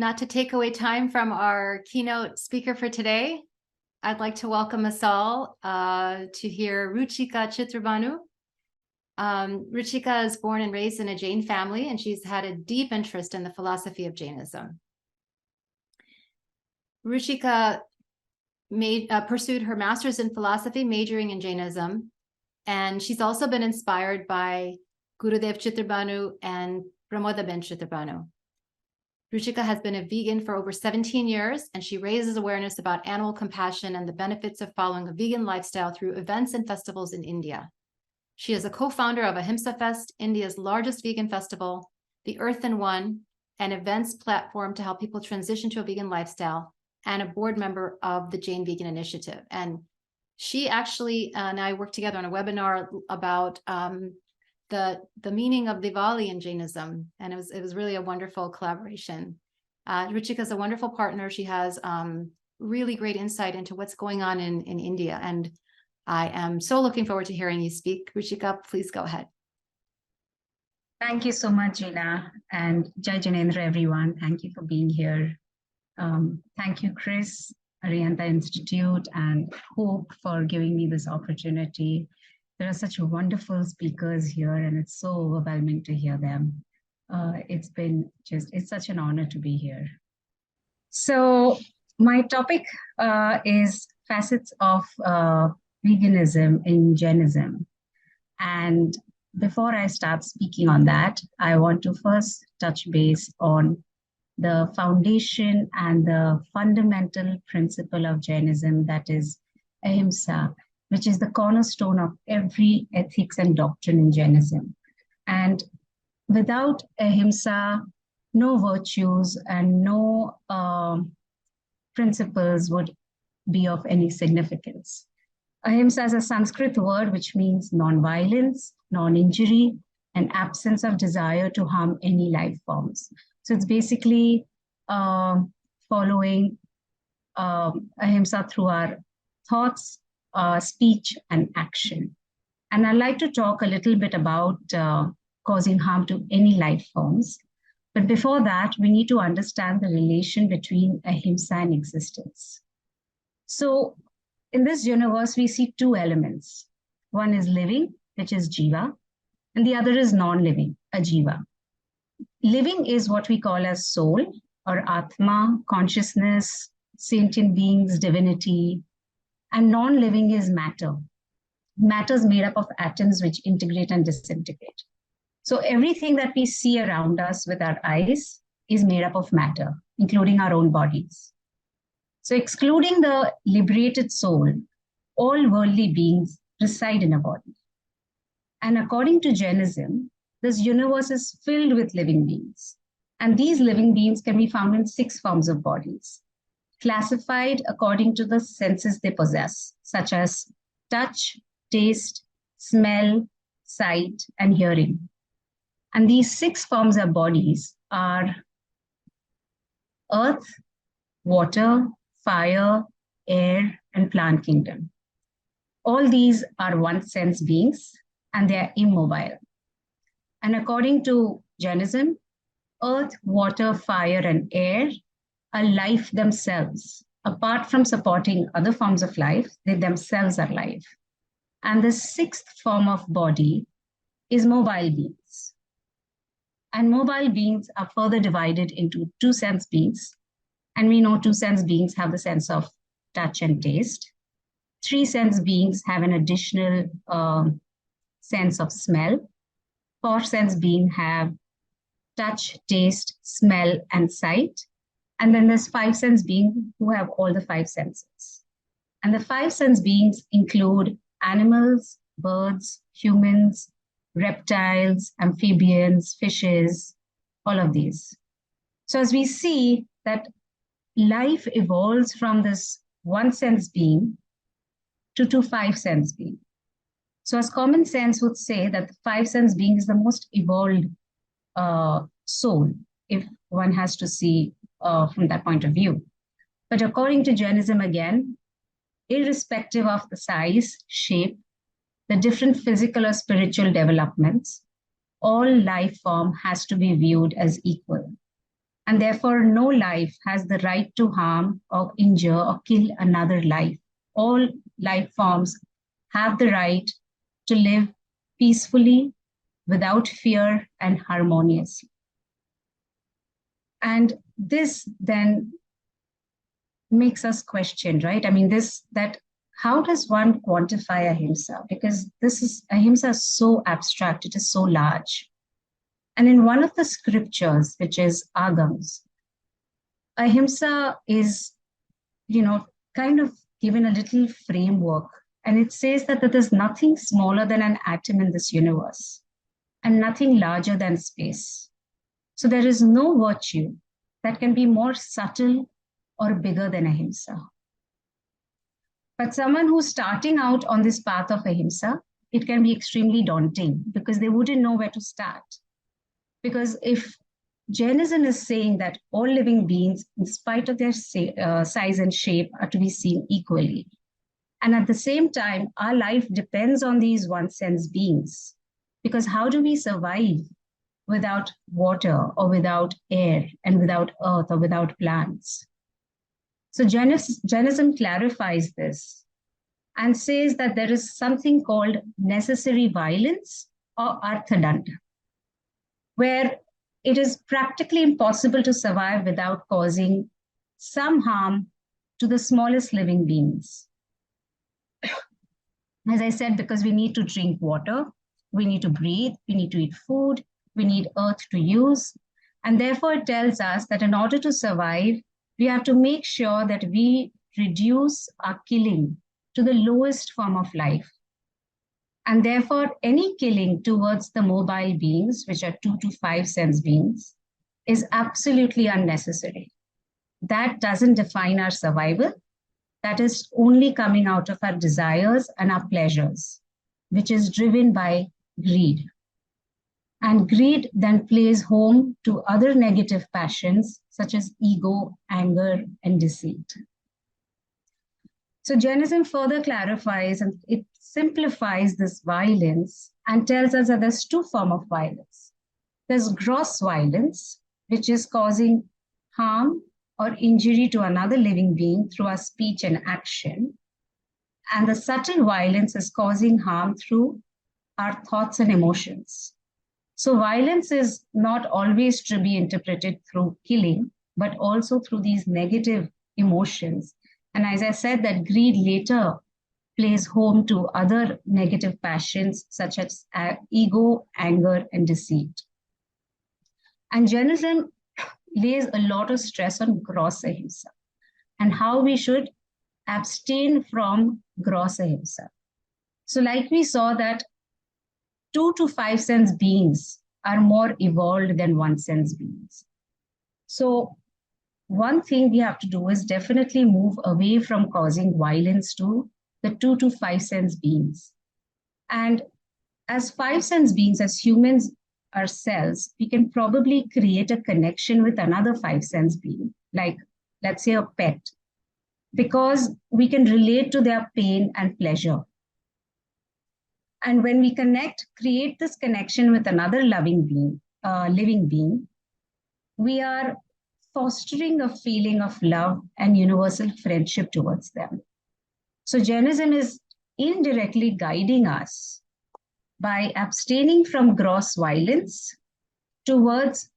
not to take away time from our keynote speaker for today, I'd like to welcome us all to hear Ruchika Chitrabhanu. Ruchika is born and raised in a Jain family, and she's had a deep interest in the philosophy of Jainism. Ruchika pursued her master's in philosophy, majoring in Jainism, and she's also been inspired by Gurudev Chitrabhanu and Pramodaben Chitrabhanu. Ruchika has been a vegan for over 17 years, and she raises awareness about animal compassion and the benefits of following a vegan lifestyle through events and festivals in India. She is a co-founder of Ahimsa Fest, India's largest vegan festival, the Earth in One, an events platform to help people transition to a vegan lifestyle, and a board member of the Jain Vegan Initiative. And she actually and I worked together on a webinar about the meaning of Diwali in Jainism, and it was really a wonderful collaboration. Ruchika is a wonderful partner. She has really great insight into what's going on in India, and I am so looking forward to hearing you speak. Ruchika, please go ahead. Thank you so much, Gina, and Jai Jinendra, everyone. Thank you for being here. Thank you, Chris, Arihanta Institute, and Hope for giving me this opportunity. There are such wonderful speakers here, and it's so overwhelming to hear them. It's such an honor to be here. So my topic is facets of veganism in Jainism. And before I start speaking on that, I want to first touch base on the foundation and the fundamental principle of Jainism, that is Ahimsa, which is the cornerstone of every ethics and doctrine in Jainism. And without Ahimsa, no virtues and no principles would be of any significance. Ahimsa is a Sanskrit word which means non-violence, non-injury, and absence of desire to harm any life forms. So it's basically following Ahimsa through our thoughts, speech, and action. And I'd like to talk a little bit about causing harm to any life forms. But before that, we need to understand the relation between Ahimsa and existence. So in this universe, we see two elements. One is living, which is jiva, and the other is non-living, ajiva. Living is what we call as soul or atma, consciousness, sentient beings, divinity, and non-living is matter. Matter is made up of atoms which integrate and disintegrate. So everything that we see around us with our eyes is made up of matter, including our own bodies. So excluding the liberated soul, all worldly beings reside in a body. And according to Jainism, this universe is filled with living beings. And these living beings can be found in 6 forms of bodies, classified according to the senses they possess, such as touch, taste, smell, sight, and hearing. And these 6 forms of bodies are earth, water, fire, air, and plant kingdom. All these are one-sense beings, and they are immobile. And according to Jainism, earth, water, fire, and air are life themselves. Apart from supporting other forms of life, they themselves are life. And the 6th form of body is mobile beings. And mobile beings are further divided into 2 sense beings. And we know 2 sense beings have the sense of touch and taste. 3 sense beings have an additional sense of smell. 4 sense beings have touch, taste, smell, and sight. And then there's 5 sense beings who have all the 5 senses. And the 5 sense beings include animals, birds, humans, reptiles, amphibians, fishes, all of these. So as we see that life evolves from this 1 sense being to 5 sense being. So as common sense would say that the 5 sense being is the most evolved soul, if one has to see from that point of view. But according to Jainism again, irrespective of the size, shape, the different physical or spiritual developments, all life form has to be viewed as equal. and therefore no life has the right to harm or injure or kill another life. All life forms have the right to live peacefully, without fear, and harmoniously. And this then makes us question, right? I mean, how does one quantify ahimsa? Because ahimsa is so abstract, it is so large. And in one of the scriptures, which is Agams, ahimsa is, kind of given a little framework. And it says that there is nothing smaller than an atom in this universe and nothing larger than space. So there is no virtue that can be more subtle or bigger than ahimsa. But someone who's starting out on this path of ahimsa, it can be extremely daunting because they wouldn't know where to start. Because if Jainism is saying that all living beings, in spite of their size and shape, are to be seen equally, and at the same time, our life depends on these one-sense beings, because how do we survive without water or without air and without earth or without plants? So Jainism clarifies this and says that there is something called necessary violence or arthadanda, where it is practically impossible to survive without causing some harm to the smallest living beings. As I said, because we need to drink water, we need to breathe, we need to eat food, we need earth to use. And therefore, it tells us that in order to survive, we have to make sure that we reduce our killing to the lowest form of life. And therefore, any killing towards the mobile beings, which are 2 to 5 sense beings, is absolutely unnecessary. That doesn't define our survival. That is only coming out of our desires and our pleasures, which is driven by greed. And greed then plays home to other negative passions, such as ego, anger, and deceit. So Jainism further clarifies and it simplifies this violence and tells us that there's 2 forms of violence. There's gross violence, which is causing harm or injury to another living being through our speech and action. And the subtle violence is causing harm through our thoughts and emotions. So violence is not always to be interpreted through killing, but also through these negative emotions. And as I said, that greed later plays home to other negative passions such as ego, anger, and deceit. And Jainism lays a lot of stress on gross ahimsa and how we should abstain from gross ahimsa. So like we saw that 2 to 5 sense beings are more evolved than 1 sense beings. So one thing we have to do is definitely move away from causing violence to the 2 to 5 sense beings. And as 5 sense beings, as humans ourselves, we can probably create a connection with another 5 sense being, like let's say a pet, because we can relate to their pain and pleasure. And when we create this connection with another living being, we are fostering a feeling of love and universal friendship towards them. So Jainism is indirectly guiding us by abstaining from gross violence towards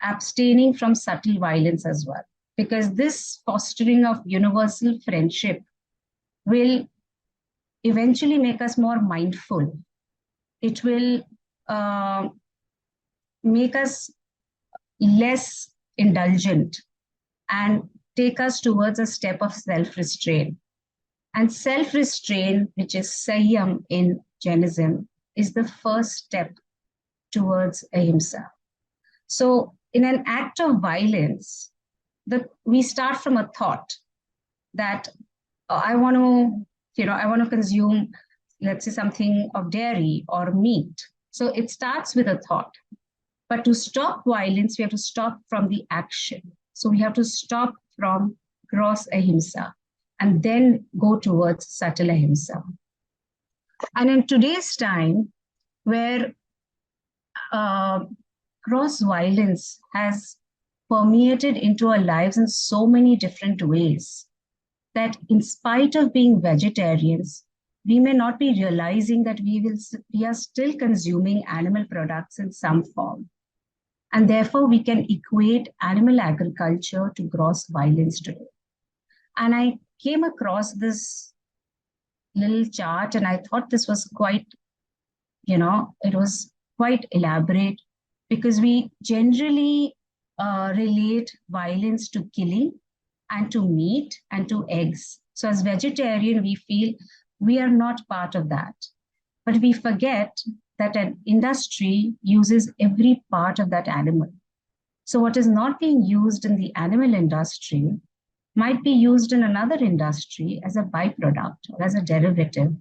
abstaining from subtle violence as well, because this fostering of universal friendship will eventually make us more mindful. It will make us less indulgent and take us towards a step of self-restraint. And self-restraint, which is Sayyam in Jainism, is the first step towards ahimsa. So in an act of violence, we start from a thought that I want to consume, let's say, something of dairy or meat. So it starts with a thought. But to stop violence, we have to stop from the action. So we have to stop from gross ahimsa and then go towards subtle ahimsa. And in today's time, where gross violence has permeated into our lives in so many different ways that in spite of being vegetarians, we may not be realizing that we are still consuming animal products in some form. And therefore, we can equate animal agriculture to gross violence today. And I came across this little chart and I thought this was quite, it was quite elaborate, because we generally relate violence to killing and to meat and to eggs. So as vegetarian, we feel we are not part of that. But we forget that an industry uses every part of that animal. So what is not being used in the animal industry might be used in another industry as a byproduct or as a derivative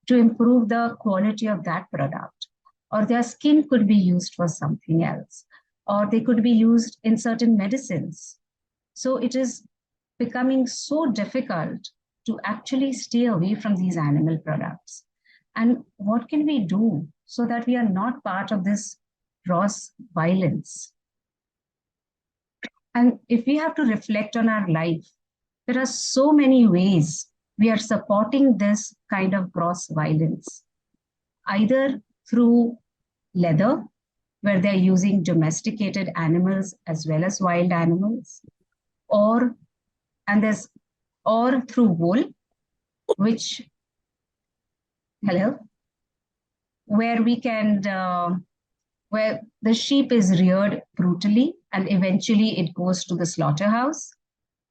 to improve the quality of that product. Or their skin could be used for something else, or they could be used in certain medicines. So it is becoming so difficult to actually stay away from these animal products. And what can we do so that we are not part of this gross violence? And if we have to reflect on our life, there are so many ways we are supporting this kind of gross violence, either through leather, where they're using domesticated animals as well as wild animals, or through wool, where we can, where the sheep is reared brutally and eventually it goes to the slaughterhouse.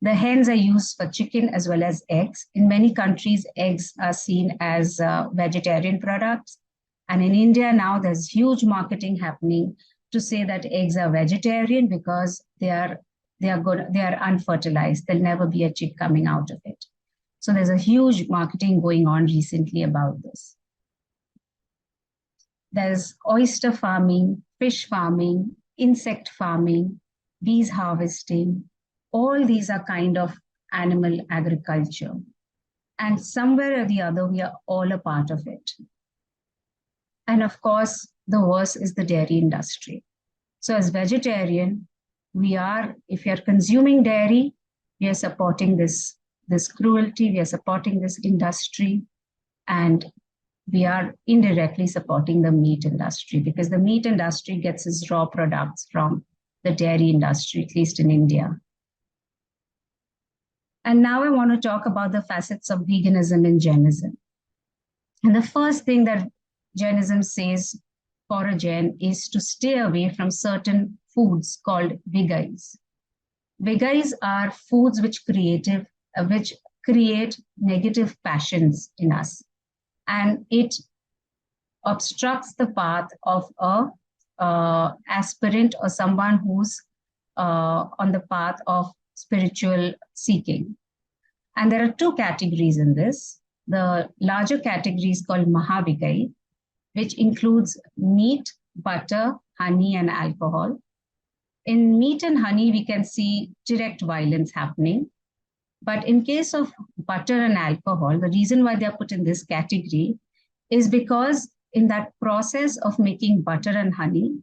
The hens are used for chicken as well as eggs. In many countries, eggs are seen as vegetarian products. And in India now, there's huge marketing happening to say that eggs are vegetarian because they are unfertilized. There'll never be a chick coming out of it. So there's a huge marketing going on recently about this. There's oyster farming, fish farming, insect farming, bees harvesting. All these are kind of animal agriculture. And somewhere or the other, we are all a part of it. And of course, the worst is the dairy industry. So as vegetarian, if you're consuming dairy, we are supporting this cruelty, we are supporting this industry, and we are indirectly supporting the meat industry, because the meat industry gets its raw products from the dairy industry, at least in India. And now I want to talk about the facets of veganism in Jainism. And the first thing that Jainism says for a Jain is to stay away from certain foods called vigais. Vigais are foods which create negative passions in us. And it obstructs the path of a aspirant or someone who's on the path of spiritual seeking. And there are two categories in this. The larger category is called Mahavigai, which includes meat, butter, honey, and alcohol. In meat and honey, we can see direct violence happening. But in case of butter and alcohol, the reason why they are put in this category is because in that process of making butter and honey,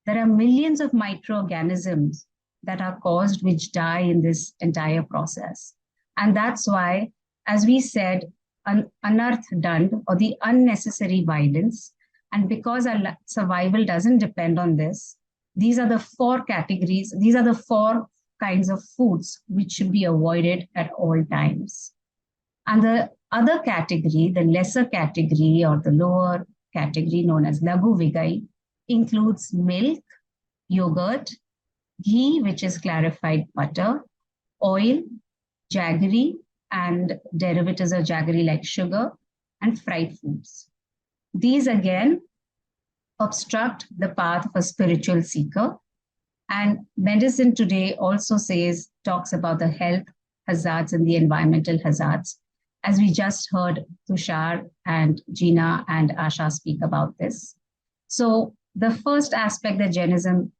there are millions of microorganisms that are caused, which die in this entire process. And that's why, as we said, unearth dund, or the unnecessary violence, and because our survival doesn't depend on this, these are the four categories, these are the four kinds of foods which should be avoided at all times. And the other category, the lesser category or the lower category known as Lagu Vigai, includes milk, yogurt, ghee, which is clarified butter, oil, jaggery, and derivatives of jaggery like sugar, and fried foods. These again obstruct the path of a spiritual seeker. And medicine today also talks about the health hazards and the environmental hazards, as we just heard Tushar and Gina and Asha speak about this. So the first aspect that Jainism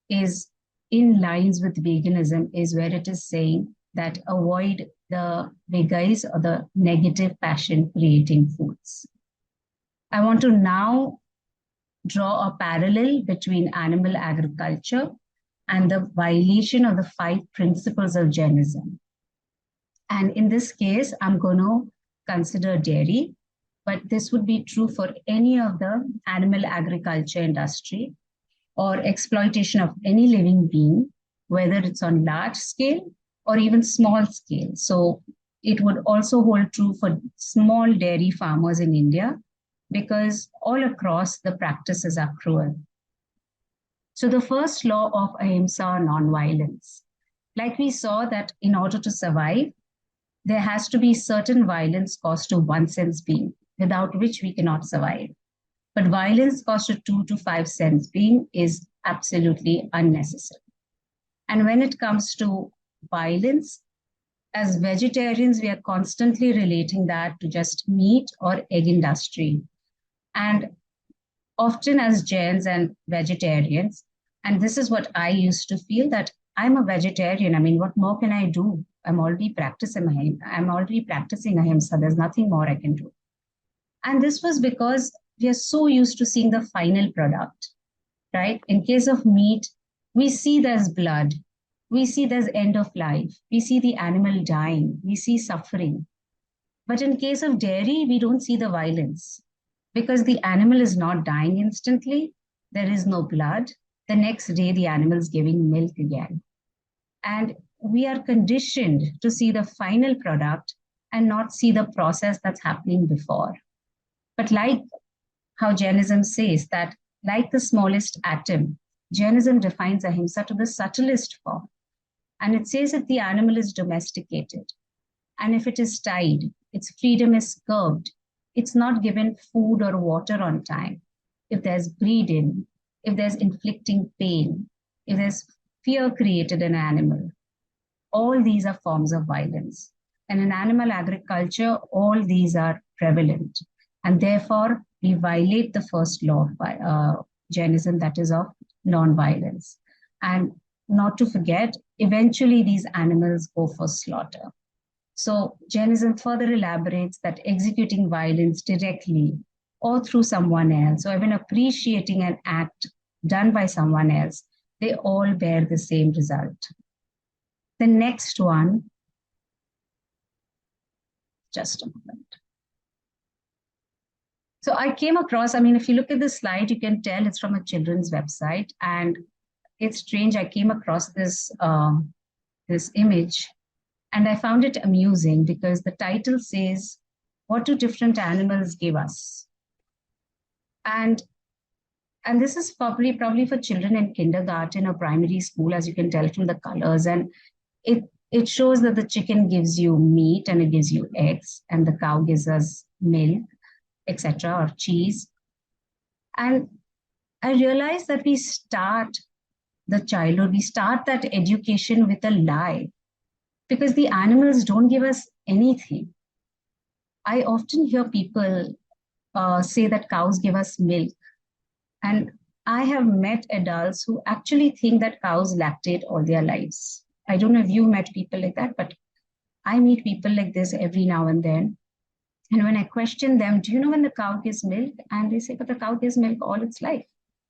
is in lines with veganism is where it is saying that avoid the vigais or the negative passion creating foods. I want to now draw a parallel between animal agriculture and the violation of the 5 principles of Jainism. And in this case, I'm going to consider dairy, but this would be true for any of the animal agriculture industry or exploitation of any living being, whether it's on large scale or even small scale. So it would also hold true for small dairy farmers in India, because all across the practices are cruel. So the first law of Ahimsa, non-violence. Like we saw that in order to survive, there has to be certain violence caused to 1 sense being, without which we cannot survive. But violence caused to 2 to 5 sense being is absolutely unnecessary. And when it comes to violence, as vegetarians, we are constantly relating that to just meat or egg industry. And often as Jains and vegetarians, and this is what I used to feel, that I'm a vegetarian. I mean, what more can I do? I'm already practicing Ahimsa. There's nothing more I can do. And this was because we are so used to seeing the final product, right? In case of meat, we see there's blood. We see there's end of life. We see the animal dying. We see suffering. But in case of dairy, we don't see the violence, because the animal is not dying instantly. There is no blood. The next day, the animal is giving milk again. And we are conditioned to see the final product and not see the process that's happening before. But like how Jainism says that, like the smallest atom, Jainism defines ahimsa to the subtlest form. And it says that the animal is domesticated. And if it is tied, its freedom is curbed. It's not given food or water on time. If there's breeding, if there's inflicting pain, if there's fear created in an animal, all these are forms of violence. And in animal agriculture, all these are prevalent. And therefore, we violate the first law of Jainism, that is of non-violence. And not to forget, eventually these animals go for slaughter. So Jainism further elaborates that executing violence directly or through someone else, or even appreciating an act done by someone else, they all bear the same result. The next one, just a moment. So I came across, I mean, if you look at the slide, you can tell it's from a children's website. And it's strange, I came across this, this image, and I found it amusing because the title says, "What do different animals give us?" And this is probably for children in kindergarten or primary school, as you can tell from the colors. And it shows that the chicken gives you meat and it gives you eggs, and the cow gives us milk, etc., or cheese. And I realized that we start the childhood, we start that education with a lie, because the animals don't give us anything. I often hear people say that cows give us milk. And I have met adults who actually think that cows lactate all their lives. I don't know if you met people like that, but I meet people like this every now and then. And when I question them, do you know when the cow gives milk? And they say, but the cow gives milk all its life.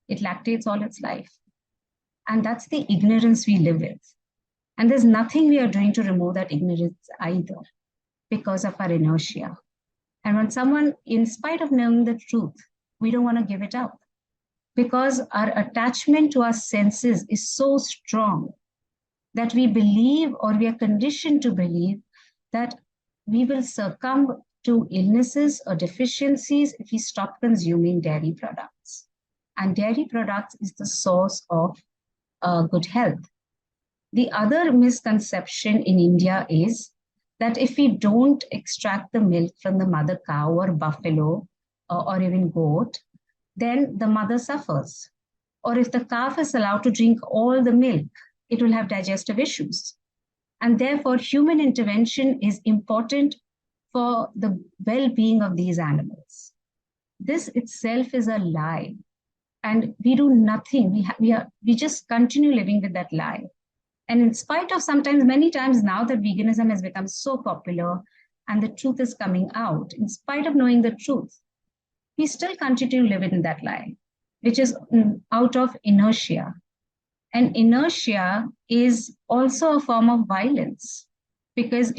It lactates all its life. And that's the ignorance we live with. And there's nothing we are doing to remove that ignorance either, because of our inertia. And when someone, in spite of knowing the truth, we don't want to give it up, because our attachment to our senses is so strong that we believe, or we are conditioned to believe, that we will succumb to illnesses or deficiencies if we stop consuming dairy products. And dairy products is the source of good health. The other misconception in India is that if we don't extract the milk from the mother cow or buffalo or even goat, then the mother suffers. Or if the calf is allowed to drink all the milk, it will have digestive issues. And therefore, human intervention is important for the well-being of these animals. This itself is a lie. And we do nothing. We just continue living with that lie. And in spite of sometimes, many times now that veganism has become so popular and the truth is coming out, in spite of knowing the truth, we still continue to live in that lie, which is out of inertia. And inertia is also a form of violence, because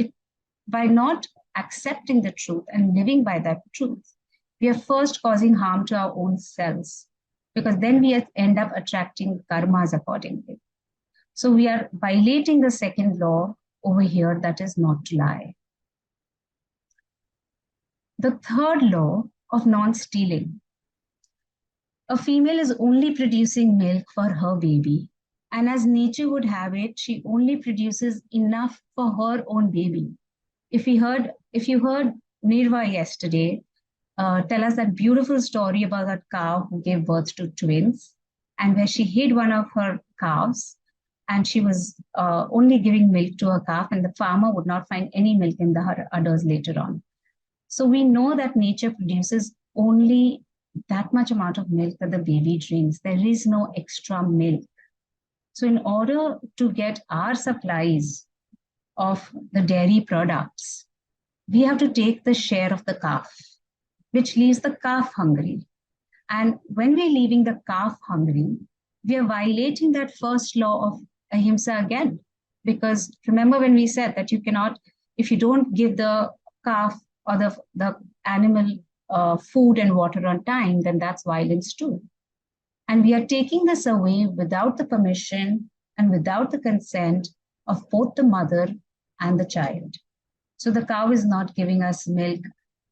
by not accepting the truth and living by that truth, we are first causing harm to our own selves, because then we end up attracting karmas accordingly. So we are violating the second law over here, that is not to lie. The third law of non-stealing. A female is only producing milk for her baby, and as nature would have it, she only produces enough for her own baby. If you heard Nirva yesterday tell us that beautiful story about that cow who gave birth to twins, and where she hid one of her calves, and she was only giving milk to her calf, and the farmer would not find any milk in the udders later on. So we know that nature produces only that much amount of milk that the baby drinks. There is no extra milk. So in order to get our supplies of the dairy products, we have to take the share of the calf, which leaves the calf hungry. And when we're leaving the calf hungry, we are violating that first law of ahimsa again. Because remember when we said that you cannot, if you don't give the calf or the animal food and water on time, then that's violence too. And we are taking this away without the permission and without the consent of both the mother and the child. So the cow is not giving us milk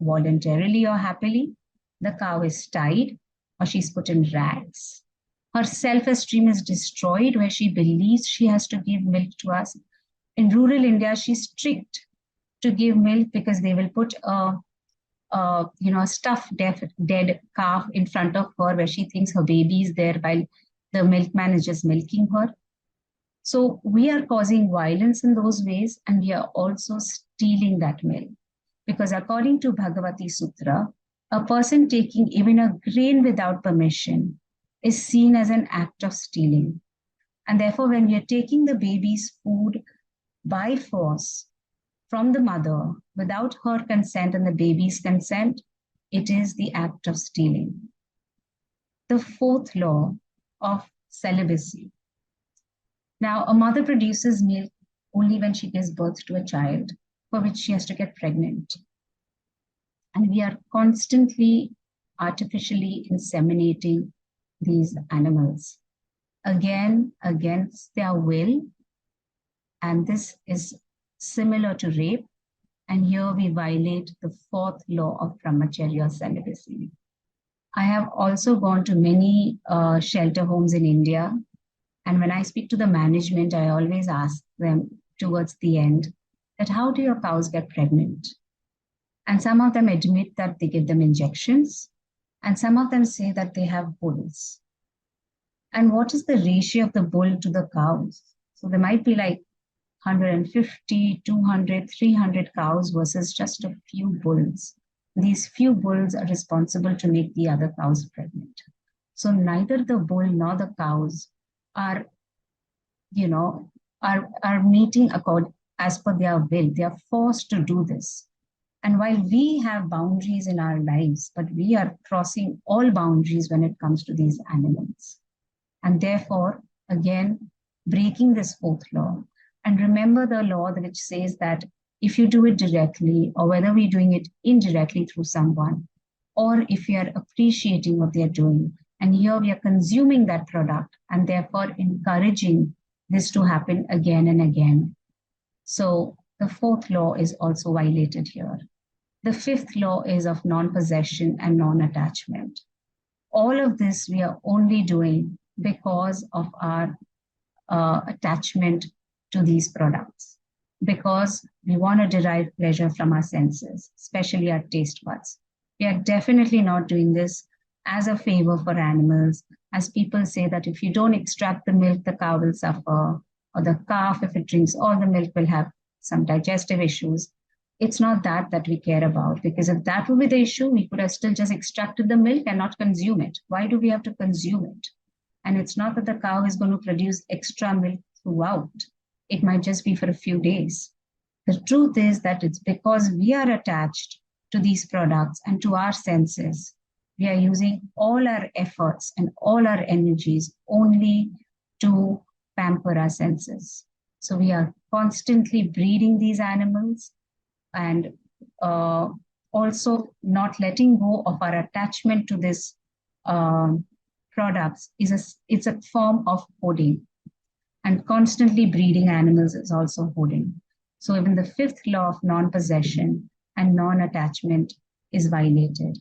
voluntarily or happily. The cow is tied or she's put in rags. Her self-esteem is destroyed where she believes she has to give milk to us. In rural India, she's strict to give milk because they will put a stuffed dead calf in front of her where she thinks her baby is there while the milkman is just milking her. So we are causing violence in those ways, and we are also stealing that milk. Because according to Bhagavati Sutra, a person taking even a grain without permission is seen as an act of stealing. And therefore, when we are taking the baby's food by force from the mother without her consent and the baby's consent, it is the act of stealing. The fourth law of celibacy. Now, a mother produces milk only when she gives birth to a child, for which she has to get pregnant. And we are constantly artificially inseminating these animals, again, against their will. And this is similar to rape. And here we violate the fourth law of brahmacharya, celibacy. I have also gone to many shelter homes in India. And when I speak to the management, I always ask them towards the end that how do your cows get pregnant? And some of them admit that they give them injections. And some of them say that they have bulls. And what is the ratio of the bull to the cows? So there might be like 150, 200, 300 cows versus just a few bulls. These few bulls are responsible to make the other cows pregnant. So neither the bull nor the cows are meeting as per their will. They are forced to do this. And while we have boundaries in our lives, but we are crossing all boundaries when it comes to these animals. And therefore, again, breaking this fourth law. And remember the law which says that if you do it directly, or whether we're doing it indirectly through someone, or if we are appreciating what they're doing, and here we are consuming that product and therefore encouraging this to happen again and again. So the fourth law is also violated here. The fifth law is of non-possession and non-attachment. All of this we are only doing because of our attachment to these products, because we want to derive pleasure from our senses, especially our taste buds. We are definitely not doing this as a favor for animals, as people say that if you don't extract the milk, the cow will suffer, or the calf, if it drinks all the milk, will have some digestive issues. It's not that we care about, because if that would be the issue, we could have still just extracted the milk and not consume it. Why do we have to consume it? And it's not that the cow is going to produce extra milk throughout. It might just be for a few days. The truth is that it's because we are attached to these products and to our senses. We are using all our efforts and all our energies only to pamper our senses. So we are constantly breeding these animals and also not letting go of our attachment to this products it's a form of hoarding. And constantly breeding animals is also hoarding. So even the fifth law of non-possession and non-attachment is violated.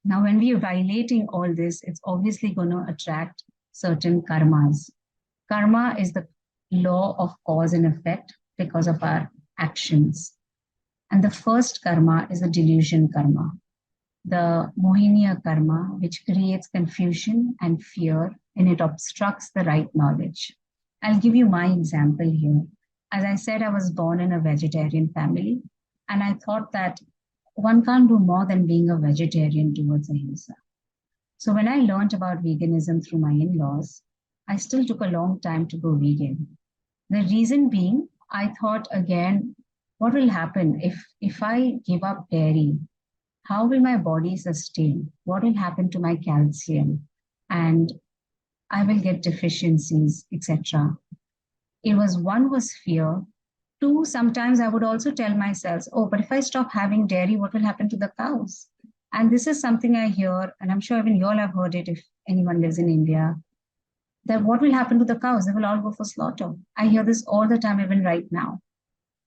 Now, when we are violating all this, it's obviously going to attract certain karmas. Karma is the law of cause and effect because of our actions. And the first karma is the delusion karma, the Mohiniya karma, which creates confusion and fear, and it obstructs the right knowledge. I'll give you my example here. As I said, I was born in a vegetarian family, and I thought that one can't do more than being a vegetarian towards ahimsa. So when I learned about veganism through my in-laws, I still took a long time to go vegan. The reason being, I thought again, what will happen if I give up dairy? How will my body sustain? What will happen to my calcium? And I will get deficiencies, etc. One was fear. Two, sometimes I would also tell myself, oh, but if I stop having dairy, what will happen to the cows? And this is something I hear, and I'm sure even you all have heard it if anyone lives in India, that what will happen to the cows? They will all go for slaughter. I hear this all the time, even right now.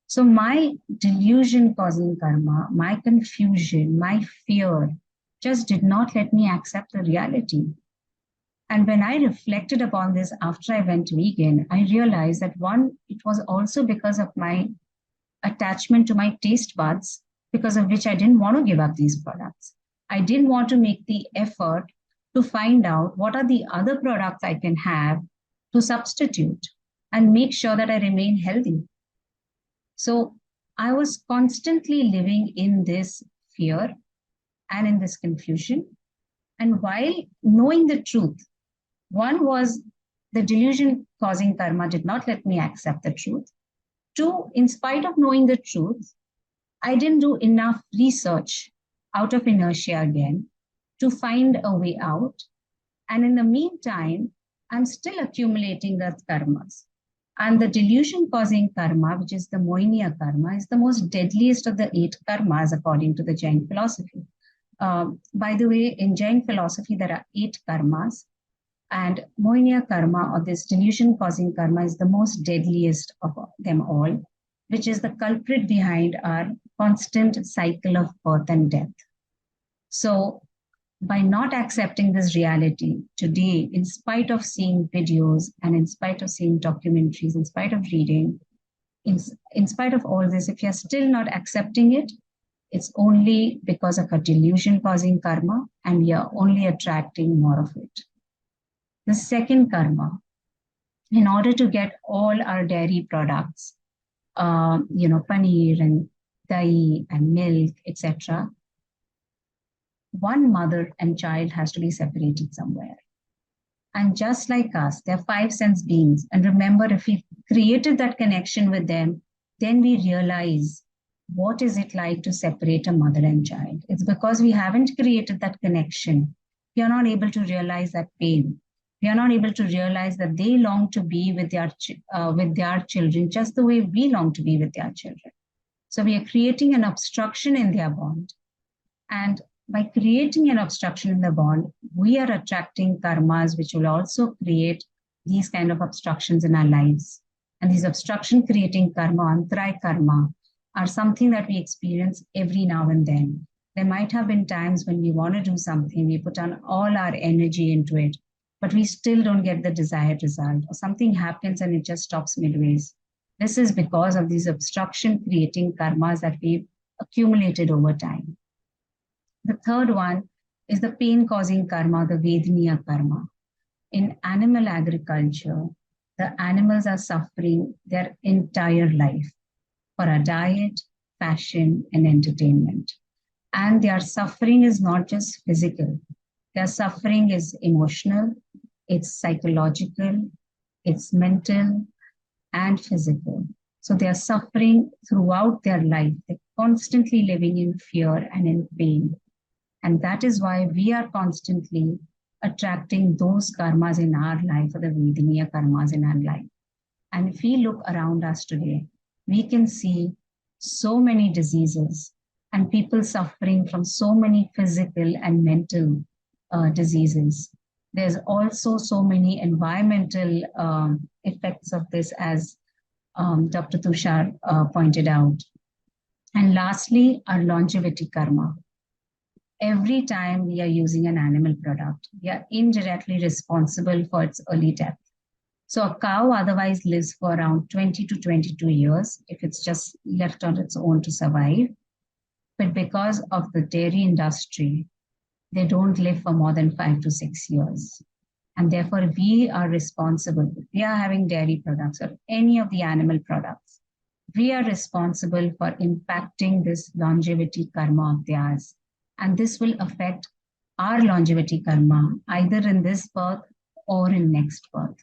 So my delusion causing karma, my confusion, my fear just did not let me accept the reality. And when I reflected upon this after I went vegan, I realized that one, it was also because of my attachment to my taste buds, because of which I didn't want to give up these products. I didn't want to make the effort to find out what are the other products I can have to substitute and make sure that I remain healthy. So I was constantly living in this fear and in this confusion. And while knowing the truth, one was the delusion causing karma did not let me accept the truth. Two, in spite of knowing the truth, I didn't do enough research out of inertia again to find a way out. And in the meantime, I'm still accumulating the karmas. And the delusion causing karma, which is the Mohiniya karma, is the most deadliest of the 8 karmas according to the Jain philosophy. By the way, in Jain philosophy, there are 8 karmas. And Mohiniya karma, or this delusion causing karma, is the most deadliest of them all, which is the culprit behind our constant cycle of birth and death. So by not accepting this reality today, in spite of seeing videos and in spite of seeing documentaries, in spite of reading, in spite of all this, if you're still not accepting it, it's only because of a delusion causing karma, and you're only attracting more of it. The second karma, in order to get all our dairy products, paneer and dahi and milk, etc., one mother and child has to be separated somewhere. And just like us, they're 5 sense beings. And remember, if we created that connection with them, then we realize what is it like to separate a mother and child. It's because we haven't created that connection. We are not able to realize that pain. We are not able to realize that they long to be with their children just the way we long to be with their children. So we are creating an obstruction in their bond. And by creating an obstruction in the bond, we are attracting karmas which will also create these kind of obstructions in our lives. And these obstruction creating karma, antray karma, are something that we experience every now and then. There might have been times when we want to do something, we put on all our energy into it, but we still don't get the desired result, or something happens and it just stops midways. This is because of these obstruction creating karmas that we've accumulated over time. The third one is the pain causing karma, the Vedaniya karma. In animal agriculture, the animals are suffering their entire life for a diet, fashion, and entertainment. And their suffering is not just physical. Their suffering is emotional, it's psychological, it's mental, and physical. So they are suffering throughout their life. They're constantly living in fear and in pain. And that is why we are constantly attracting those karmas in our life, or the Vedaniya karmas in our life. And if we look around us today, we can see so many diseases and people suffering from so many physical and mental diseases. There's also so many environmental effects of this, as Dr. Tushar pointed out. And lastly, our longevity karma. Every time we are using an animal product, we are indirectly responsible for its early death. So a cow otherwise lives for around 20 to 22 years if it's just left on its own to survive. But because of the dairy industry, they don't live for more than 5 to 6 years. And therefore, we are responsible. If we are having dairy products or any of the animal products, we are responsible for impacting this longevity karma of theirs. And this will affect our longevity karma either in this birth or in next birth.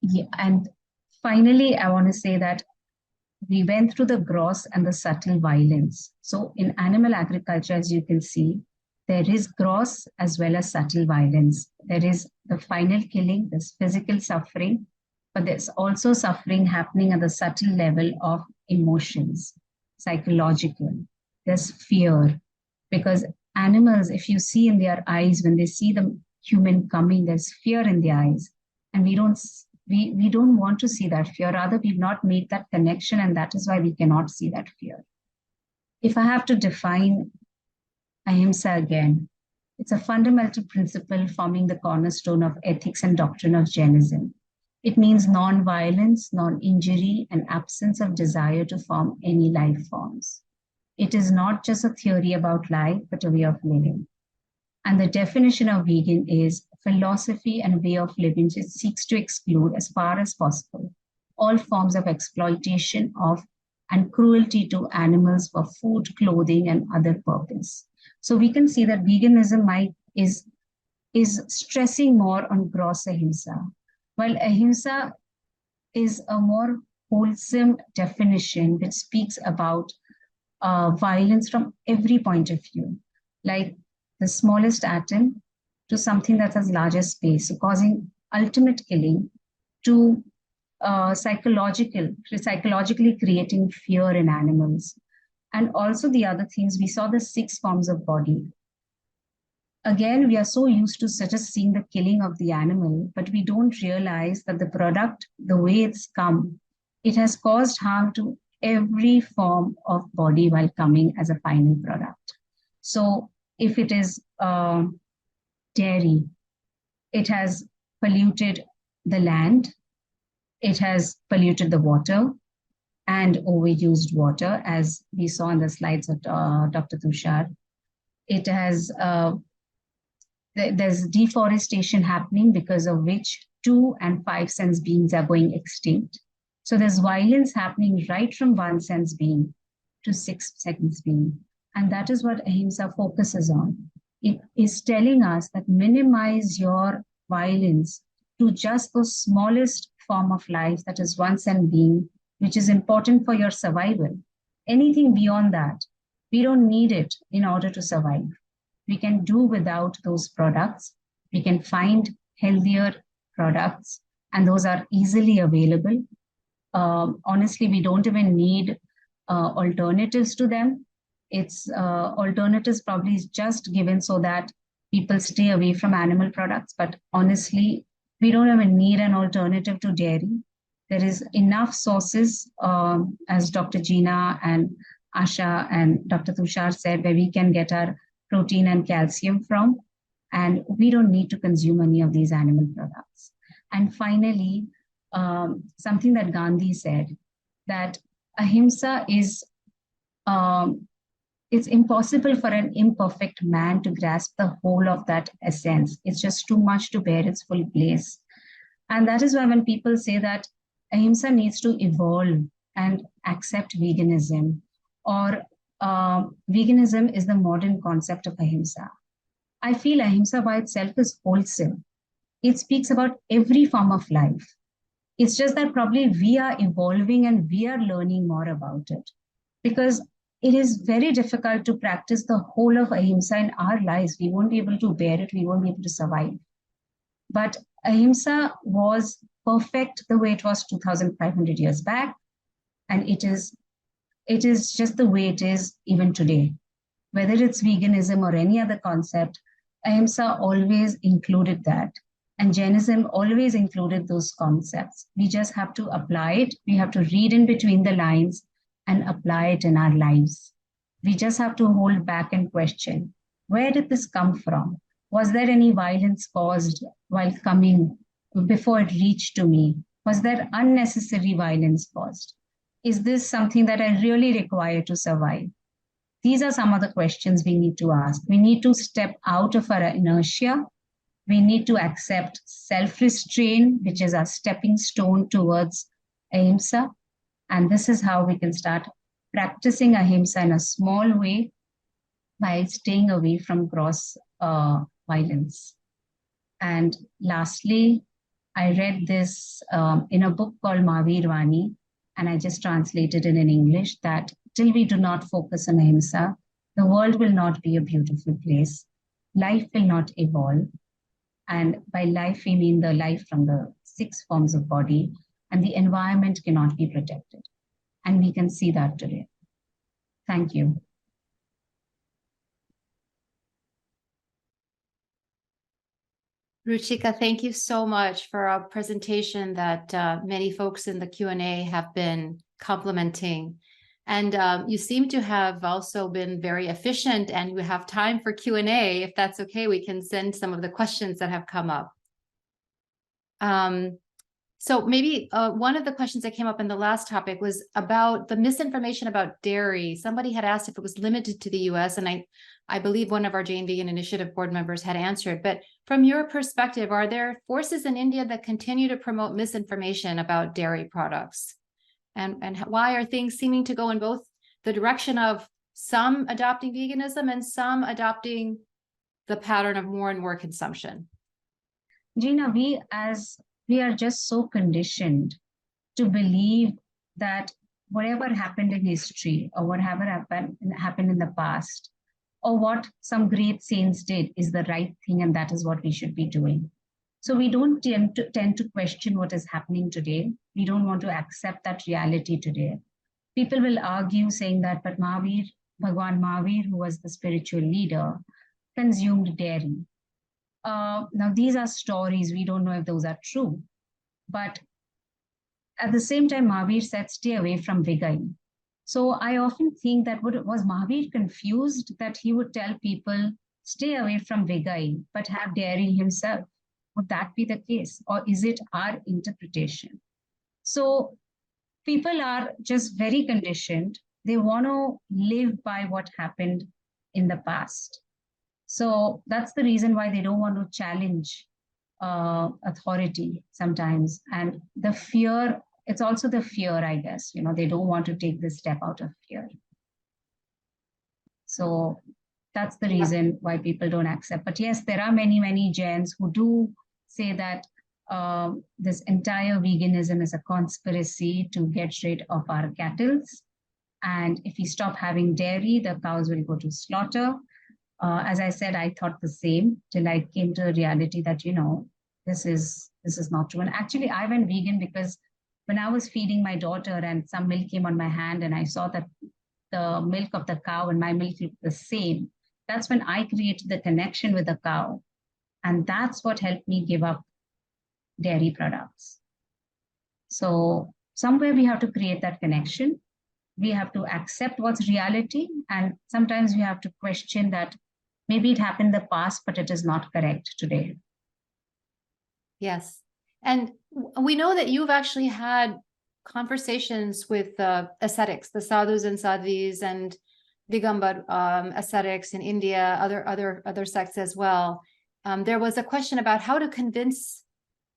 Yeah, and finally, I want to say that we went through the gross and the subtle violence. So in animal agriculture, as you can see, there is gross as well as subtle violence. There is the final killing, there's physical suffering, but there's also suffering happening at the subtle level of emotions, psychological. There's fear, because animals, if you see in their eyes, when they see the human coming, there's fear in their eyes. And we don't want to see that fear. Rather, we've not made that connection, and that is why we cannot see that fear. If I have to define Ahimsa again, it's a fundamental principle forming the cornerstone of ethics and doctrine of Jainism. It means non-violence, non-injury, and absence of desire to form any life forms. It is not just a theory about life, but a way of living. And the definition of vegan is philosophy and way of living which seeks to exclude, as far as possible, all forms of exploitation of and cruelty to animals for food, clothing, and other purpose. So we can see that veganism is stressing more on gross ahimsa, while ahimsa is a more wholesome definition which speaks about violence from every point of view, like the smallest atom to something that's as large as space, so causing ultimate killing, to psychologically creating fear in animals. And also the other things, we saw the 6 forms of body. Again, we are so used to just seeing the killing of the animal, but we don't realize that the product, the way it's come, it has caused harm to every form of body while coming as a final product. So if it is dairy, it has polluted the land, it has polluted the water and overused water, as we saw in the slides of Dr. Tushar. It has, there's deforestation happening, because of which 2 and 5 sense beings are going extinct. So there's violence happening right from 1 sense being to 6 sense being. And that is what Ahimsa focuses on. It is telling us that minimize your violence to just the smallest form of life, that is 1 sense being, which is important for your survival. Anything beyond that, we don't need it in order to survive. We can do without those products. We can find healthier products, and those are easily available. Honestly, we don't even need alternatives to them. It's alternatives probably is just given so that people stay away from animal products. But honestly, we don't even need an alternative to dairy. There is enough sources, as Dr. Gina and Asha and Dr. Tushar said, where we can get our protein and calcium from, and we don't need to consume any of these animal products. And finally, something that Gandhi said, that ahimsa is, it's impossible for an imperfect man to grasp the whole of that essence. It's just too much to bear its full place. And that is why when people say that ahimsa needs to evolve and accept veganism, or veganism is the modern concept of ahimsa, I feel ahimsa by itself is wholesome. It speaks about every form of life. It's just that probably we are evolving and we are learning more about it. Because it is very difficult to practice the whole of Ahimsa in our lives. We won't be able to bear it. We won't be able to survive. But Ahimsa was perfect the way it was 2,500 years back. And it is just the way it is even today. Whether it's veganism or any other concept, Ahimsa always included that. And Jainism always included those concepts. We just have to apply it. We have to read in between the lines and apply it in our lives. We just have to hold back and question, where did this come from? Was there any violence caused while coming before it reached to me? Was there unnecessary violence caused? Is this something that I really require to survive? These are some of the questions we need to ask. We need to step out of our inertia. We need to accept self-restraint, which is our stepping stone towards Ahimsa. And this is how we can start practicing Ahimsa in a small way by staying away from gross violence. And lastly, I read this in a book called Mahavir Vani, and I just translated it in English, that till we do not focus on Ahimsa, the world will not be a beautiful place. Life will not evolve. And by life, we mean the life from the 6 forms of body, and the environment cannot be protected. And we can see that today. Thank you. Ruchika, thank you so much for a presentation that many folks in the Q&A have been complimenting. And you seem to have also been very efficient, and we have time for Q&A. If that's okay, we can send some of the questions that have come up. So maybe one of the questions that came up in the last topic was about the misinformation about dairy. Somebody had asked if it was limited to the US, and I believe one of our Jain Vegan Initiative board members had answered. But from your perspective, are there forces in India that continue to promote misinformation about dairy products? And why are things seeming to go in both the direction of some adopting veganism and some adopting the pattern of more and more consumption? Gina, we are just so conditioned to believe that whatever happened in history or whatever happened in the past, or what some great saints did is the right thing, and that is what we should be doing. So we don't tend to question what is happening today. We don't want to accept that reality today. People will argue saying that, but Bhagwan Mahavir, who was the spiritual leader, consumed dairy. Now, these are stories. We don't know if those are true. But at the same time, Mahavir said, stay away from vegan. So I often think that was Mahavir confused that he would tell people, stay away from vegan, but have dairy himself? Would that be the case? Or is it our interpretation? So people are just very conditioned. They want to live by what happened in the past. So that's the reason why they don't want to challenge authority sometimes. And the fear, it's also the fear, I guess, they don't want to take this step out of fear. So that's the reason why people don't accept. But yes, there are many, many Jains who do say that this entire veganism is a conspiracy to get rid of our cattle. And if we stop having dairy, the cows will go to slaughter. As I said, I thought the same till I came to the reality that, this is not true. And actually, I went vegan because when I was feeding my daughter and some milk came on my hand and I saw that the milk of the cow and my milk looked the same, that's when I created the connection with the cow. And that's what helped me give up dairy products. So somewhere we have to create that connection. We have to accept what's reality. And sometimes we have to question that maybe it happened in the past, but it is not correct today. Yes. And we know that you've actually had conversations with ascetics, the sadhus and sadhvis and Digambar ascetics in India, other sects as well. There was a question about how to convince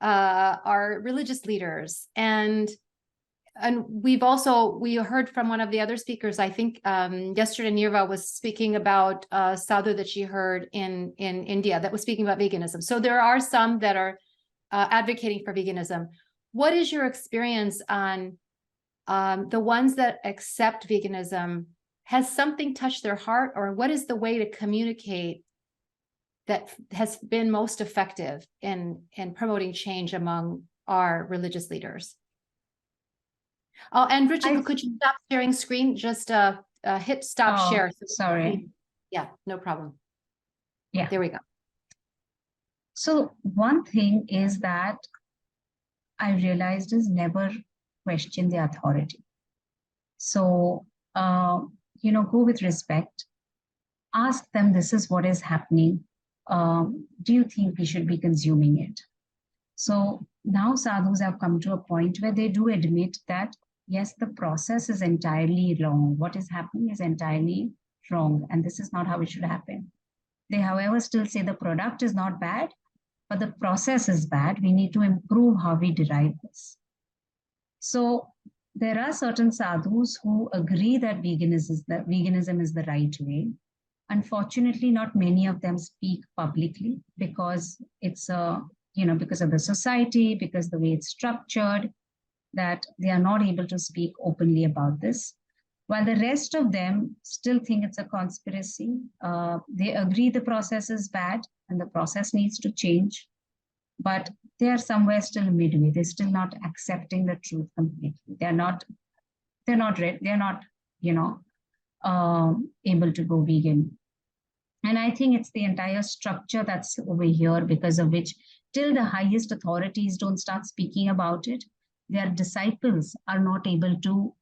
our religious leaders. And we heard from one of the other speakers, I think yesterday Nirva was speaking about sadhu that she heard in India that was speaking about veganism. So there are some that are advocating for veganism. What is your experience on the ones that accept veganism? has something touched their heart, or what is the way to communicate that has been most effective in promoting change among our religious leaders? Oh, and Ruchika, could you stop sharing screen? Just hit stop share. Sorry. Yeah, no problem. Yeah. There we go. So one thing is that I realized is never question the authority. So, go with respect. Ask them, this is what is happening. Do you think we should be consuming it? So now sadhus have come to a point where they do admit that, yes, the process is entirely wrong. What is happening is entirely wrong, and this is not how it should happen. They, however, still say the product is not bad, but the process is bad. We need to improve how we derive this. So there are certain sadhus who agree that veganism is the right way. Unfortunately, not many of them speak publicly because it's because of the society, because the way it's structured, that they are not able to speak openly about this. While the rest of them still think it's a conspiracy, they agree the process is bad and the process needs to change, but they are somewhere still midway. They're still not accepting the truth completely. They're not able to go vegan. And I think it's the entire structure that's over here, because of which till the highest authorities don't start speaking about it, their disciples are not able to,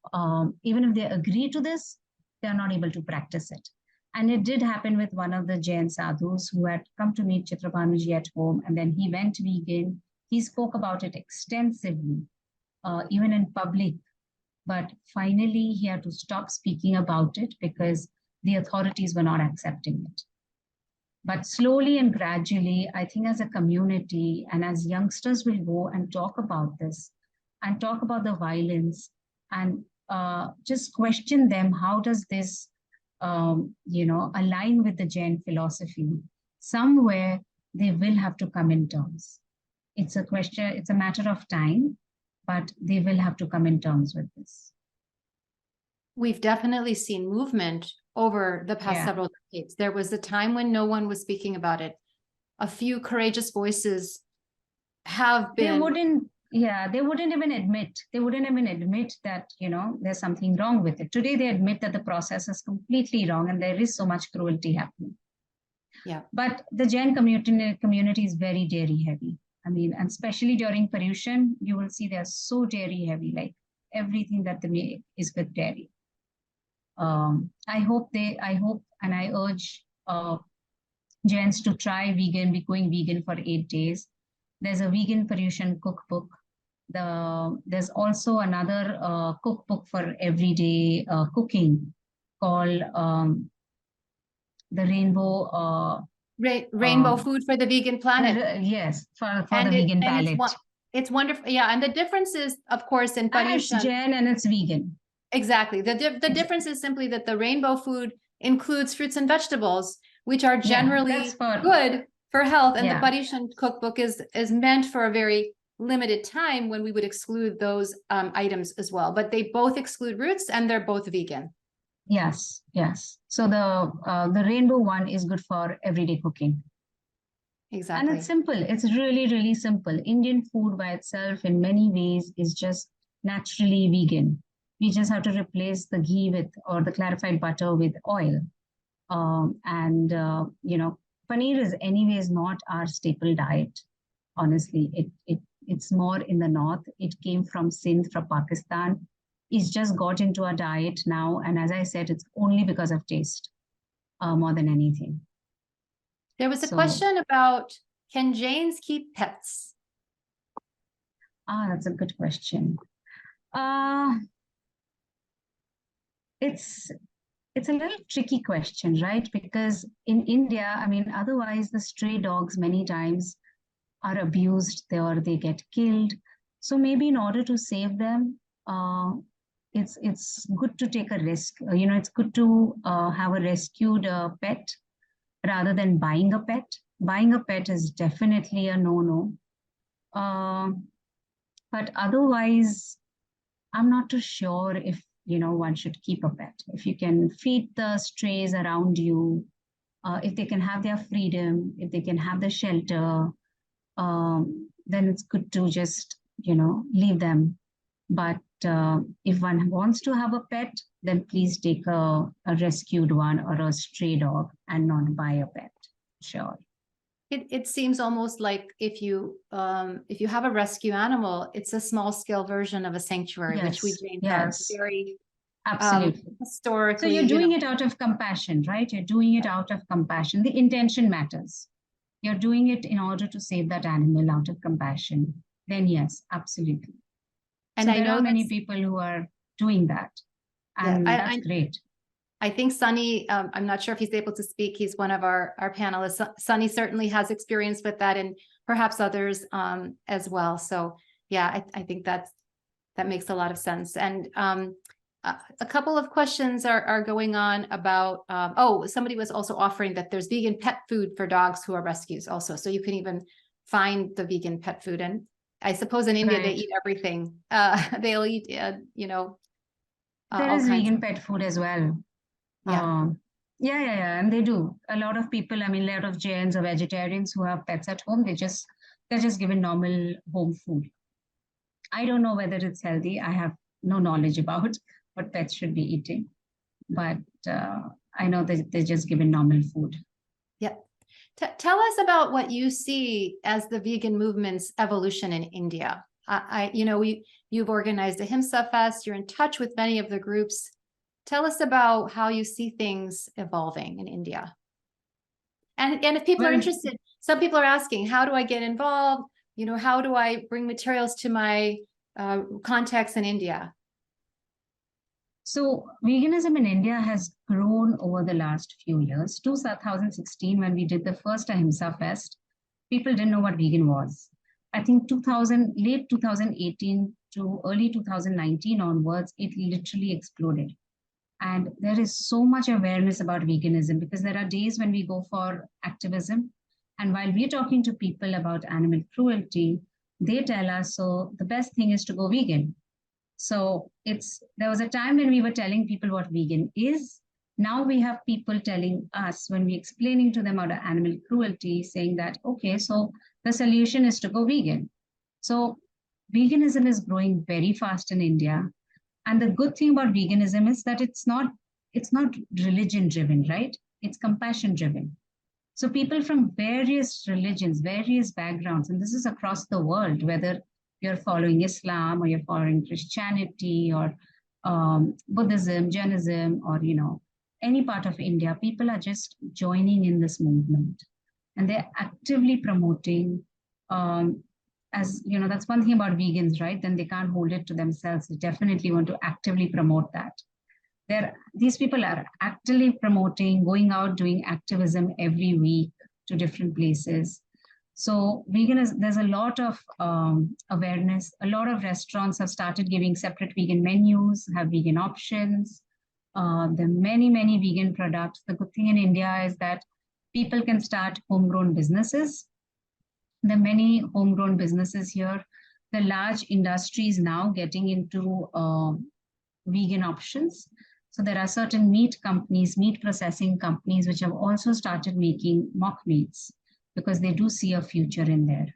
even if they agree to this, they are not able to practice it. And it did happen with one of the Jain sadhus who had come to meet Chitrabhanuji at home, and then he went vegan. He spoke about it extensively, even in public. But finally, he had to stop speaking about it because the authorities were not accepting it. But slowly and gradually, I think as a community and as youngsters will go and talk about this and talk about the violence and just question them, how does this, align with the Jain philosophy? Somewhere they will have to come in terms. It's a question, it's a matter of time, but they will have to come in terms with this. We've definitely seen movement over the past several decades. There was a time when no one was speaking about it. A few courageous voices have been. They wouldn't even admit that, there's something wrong with it. Today, they admit that the process is completely wrong and there is so much cruelty happening. Yeah. But the Jain community is very dairy heavy. I mean, and especially during Paryushan, you will see they're so dairy heavy, like everything that they make is with dairy. I hope and I urge Jains to try going vegan for 8 days. There's a vegan Paryushan cookbook. There's also another cookbook for everyday cooking called the Rainbow Food for the Vegan Planet. Yes, for the vegan palate. It's wonderful. Yeah, and the difference is, of course, in Paryushan. It's Jain and it's vegan. Exactly. The difference is simply that the rainbow food includes fruits and vegetables, which are generally good for health. And the Paryushan cookbook is meant for a very limited time when we would exclude those items as well. But they both exclude roots and they're both vegan. Yes. So the rainbow one is good for everyday cooking. Exactly. And it's simple. It's really, really simple. Indian food by itself in many ways is just naturally vegan. We just have to replace the ghee or the clarified butter with oil. Paneer is anyways not our staple diet. Honestly, it's more in the north. It came from Sindh, from Pakistan. It's just got into our diet now. And as I said, it's only because of taste more than anything. There was a question about, can Jains keep pets? That's a good question. It's a little tricky question, right? Because in India, I mean, otherwise the stray dogs many times are abused or they get killed. So maybe in order to save them, it's good to take a risk. It's good to have a rescued pet rather than buying a pet. Buying a pet is definitely a no-no. But otherwise, I'm not too sure if one should keep a pet. If you can feed the strays around you, if they can have their freedom, if they can have the shelter, then it's good to just, leave them. But if one wants to have a pet, then please take a rescued one or a stray dog and not buy a pet. Sure. It seems almost like if you have a rescue animal, it's a small scale version of a sanctuary, which we Jains are very absolutely historically. So you're doing it out of compassion, right? You're doing it out of compassion. The intention matters. You're doing it in order to save that animal out of compassion. Then yes, absolutely. And so there are many people who are doing that, and that's great. I think Sunny, I'm not sure if he's able to speak. He's one of our panelists. Sunny certainly has experience with that, and perhaps others as well. So yeah, I think that makes a lot of sense. And a couple of questions are going on about, somebody was also offering that there's vegan pet food for dogs who are rescues also. So you can even find the vegan pet food. And I suppose in India, they eat everything. They'll eat, there is vegan pet food as well. Yeah. And they do. A lot of people, a lot of Jains or vegetarians who have pets at home, they're just given normal home food. I don't know whether it's healthy. I have no knowledge about what pets should be eating, but I know that they're just given normal food. Yeah. Tell us about what you see as the vegan movement's evolution in India. You've organized Ahimsa Fest. You're in touch with many of the groups. Tell us about how you see things evolving in India. And if people are interested, some people are asking, how do I get involved? How do I bring materials to my contacts in India? So veganism in India has grown over the last few years. 2016, when we did the first Ahimsa Fest, people didn't know what vegan was. I think late 2018 to early 2019 onwards, it literally exploded. And there is so much awareness about veganism because there are days when we go for activism. And while we're talking to people about animal cruelty, they tell us, so the best thing is to go vegan. So there was a time when we were telling people what vegan is. Now we have people telling us, when we're explaining to them about animal cruelty, saying that, okay, so the solution is to go vegan. So veganism is growing very fast in India. And the good thing about veganism is that it's not religion driven, right? It's compassion driven. So people from various religions, various backgrounds, and this is across the world, whether you're following Islam or you're following Christianity or Buddhism, Jainism, or, any part of India, people are just joining in this movement. And they're actively promoting, that's one thing about vegans, right? Then they can't hold it to themselves. They definitely want to actively promote that. These people are actively promoting, going out, doing activism every week to different places. So there's a lot of awareness. A lot of restaurants have started giving separate vegan menus, have vegan options. There are many, many vegan products. The good thing in India is that people can start homegrown businesses. There are many homegrown businesses here. The large industries now getting into vegan options. So there are certain meat companies, meat processing companies, which have also started making mock meats because they do see a future in there.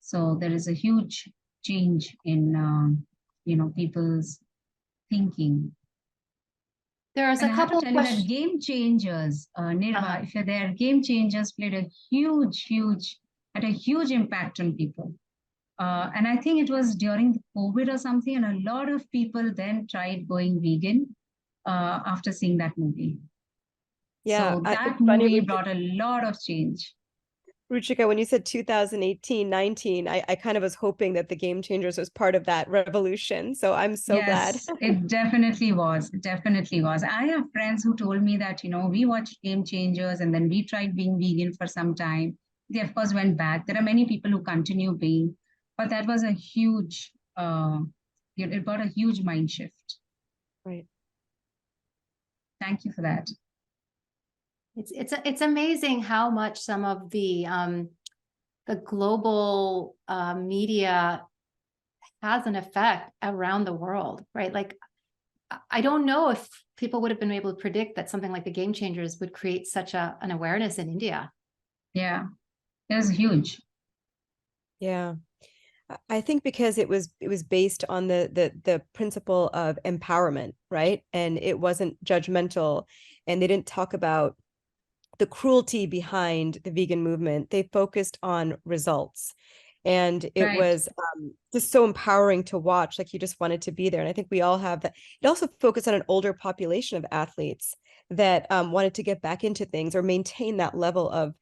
So there is a huge change in, people's thinking. There's a couple of questions. Game changers, Nirva, if you're there, game changers played a huge impact on people. And I think it was during COVID or something, and a lot of people then tried going vegan after seeing that movie. Yeah, so that movie brought a lot of change. Ruchika, when you said 2018, 19, I kind of was hoping that the Game Changers was part of that revolution. So I'm so glad. It definitely was. It definitely was. I have friends who told me that, we watched Game Changers and then we tried being vegan for some time. They, of course, went back. There are many people who continue being, but that was a huge, it brought a huge mind shift. Right. Thank you for that. It's amazing how much some of the global media has an effect around the world, right? Like I don't know if people would have been able to predict that something like the Game Changers would create such an awareness in India. Yeah, it was huge. Yeah. I think because it was based on the principle of empowerment, right? And it wasn't judgmental, and they didn't talk about the cruelty behind the vegan movement. They focused on results. And it Right. was just so empowering to watch. Like, you just wanted to be there. And I think we all have that. It also focused on an older population of athletes that wanted to get back into things or maintain that level of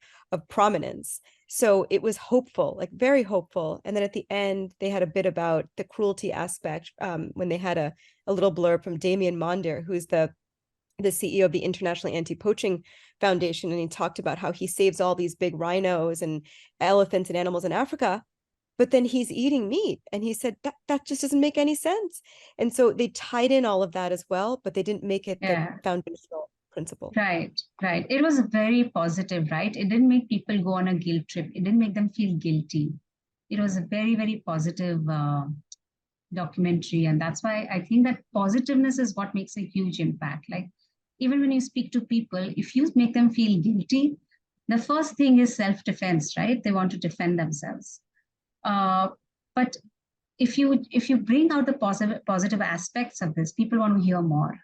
prominence. So it was hopeful, like very hopeful. And then at the end, they had a bit about the cruelty aspect when they had a little blurb from Damien Monder, who's the CEO of the International Anti-Poaching Foundation. And he talked about how he saves all these big rhinos and elephants and animals in Africa, but then he's eating meat. And he said that just doesn't make any sense. And so they tied in all of that as well, but they didn't make it the foundational principle. Right. It was very positive, right? It didn't make people go on a guilt trip. It didn't make them feel guilty. It was a very, very positive documentary. And that's why I think that positiveness is what makes a huge impact. Like, even when you speak to people, if you make them feel guilty, the first thing is self-defense, right? They want to defend themselves. But if you bring out the positive aspects of this, people want to hear more.